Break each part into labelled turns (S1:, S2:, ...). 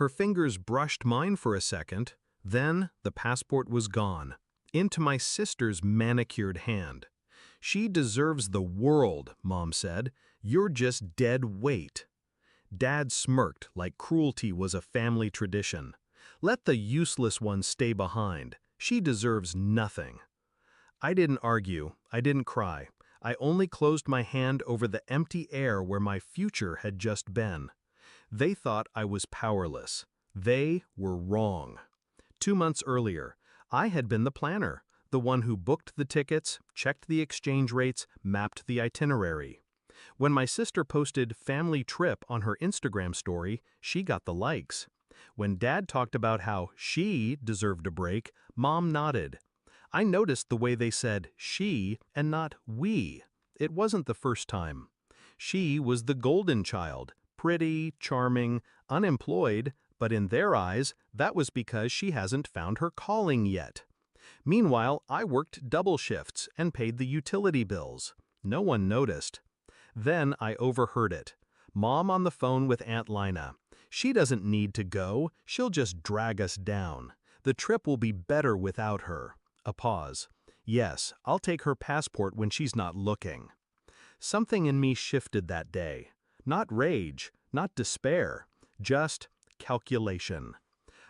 S1: Her fingers brushed mine for a second, then the passport was gone, into my sister's manicured hand. "She deserves the world," Mom said. "You're just dead weight." Dad smirked like cruelty was a family tradition. "Let the useless one stay behind. She deserves nothing." I didn't argue, I didn't cry. I only closed my hand over the empty air where my future had just been. They thought I was powerless. They were wrong. 2 months earlier, I had been the planner, the one who booked the tickets, checked the exchange rates, mapped the itinerary. When my sister posted family trip on her Instagram story, she got the likes. When Dad talked about how she deserved a break, Mom nodded. I noticed the way they said she and not we. It wasn't the first time. She was the golden child, pretty, charming, unemployed, but in their eyes, that was because she hasn't found her calling yet. Meanwhile, I worked double shifts and paid the utility bills. No one noticed. Then I overheard it. Mom on the phone with Aunt Lina. "She doesn't need to go, she'll just drag us down. The trip will be better without her." A pause. "Yes, I'll take her passport when she's not looking." Something in me shifted that day. Not rage, not despair, just calculation.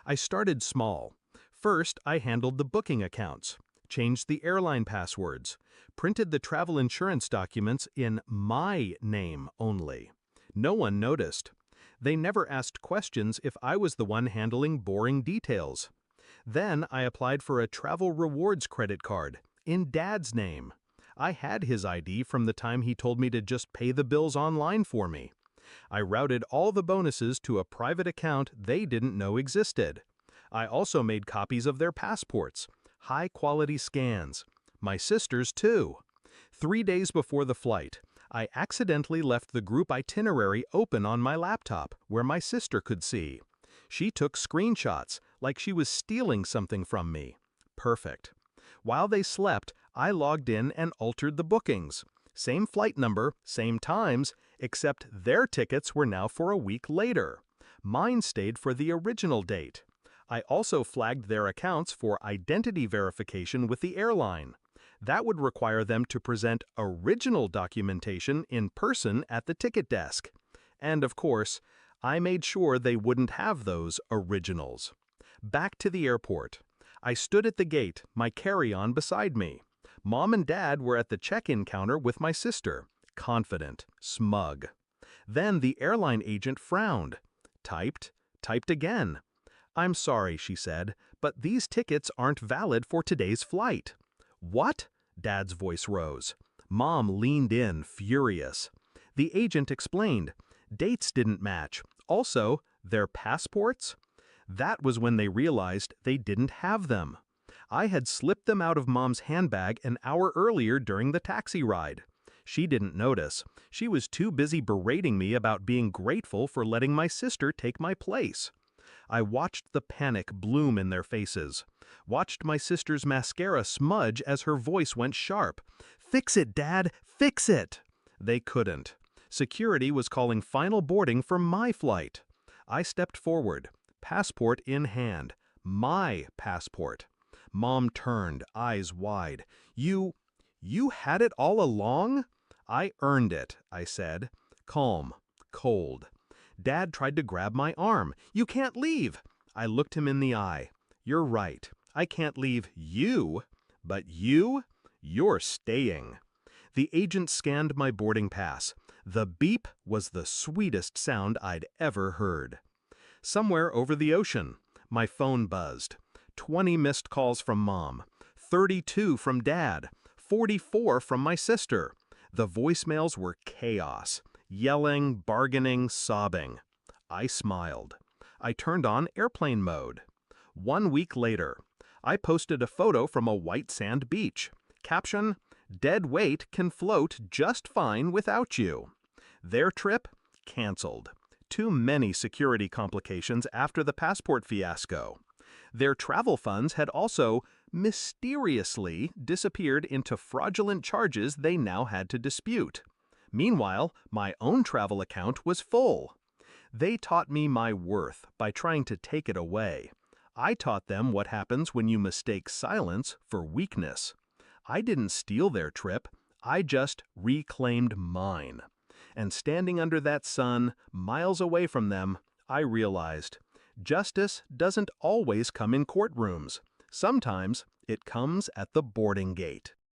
S1: I started small. First, I handled the booking accounts, changed the airline passwords, printed the travel insurance documents in my name only. No one noticed. They never asked questions if I was the one handling boring details. Then I applied for a travel rewards credit card, in Dad's name. I had his ID from the time he told me to just pay the bills online for me. I routed all the bonuses to a private account they didn't know existed. I also made copies of their passports, high-quality scans. My sister's too. 3 days before the flight, I accidentally left the group itinerary open on my laptop, where my sister could see. She took screenshots, like she was stealing something from me. Perfect. While they slept, I logged in and altered the bookings. Same flight number, same times, except their tickets were now for a week later. Mine stayed for the original date. I also flagged their accounts for identity verification with the airline. That would require them to present original documentation in person at the ticket desk. And of course, I made sure they wouldn't have those originals. Back to the airport. I stood at the gate, my carry-on beside me. Mom and Dad were at the check-in counter with my sister, confident, smug. Then the airline agent frowned. Typed again. "I'm sorry," she said, "but these tickets aren't valid for today's flight." "What?" Dad's voice rose. Mom leaned in, furious. The agent explained. Dates didn't match. Also, their passports? That was when they realized they didn't have them. I had slipped them out of Mom's handbag an hour earlier during the taxi ride. She didn't notice. She was too busy berating me about being grateful for letting my sister take my place. I watched the panic bloom in their faces. Watched my sister's mascara smudge as her voice went sharp. "Fix it, Dad! Fix it!" They couldn't. Security was calling final boarding for my flight. I stepped forward, passport in hand. My passport. Mom turned, eyes wide. You had it all along?" "I earned it," I said. Calm, cold. Dad tried to grab my arm. "You can't leave." I looked him in the eye. "You're right. I can't leave you. But you're staying." The agent scanned my boarding pass. The beep was the sweetest sound I'd ever heard. Somewhere over the ocean, my phone buzzed. 20 missed calls from Mom, 32 from Dad, 44 from my sister. The voicemails were chaos, yelling, bargaining, sobbing. I smiled. I turned on airplane mode. 1 week later, I posted a photo from a white sand beach. Caption, "Dead weight can float just fine without you." Their trip? Canceled. Too many security complications after the passport fiasco. Their travel funds had also mysteriously disappeared into fraudulent charges they now had to dispute. Meanwhile, my own travel account was full. They taught me my worth by trying to take it away. I taught them what happens when you mistake silence for weakness. I didn't steal their trip, I just reclaimed mine. And standing under that sun, miles away from them, I realized justice doesn't always come in courtrooms. Sometimes it comes at the boarding gate.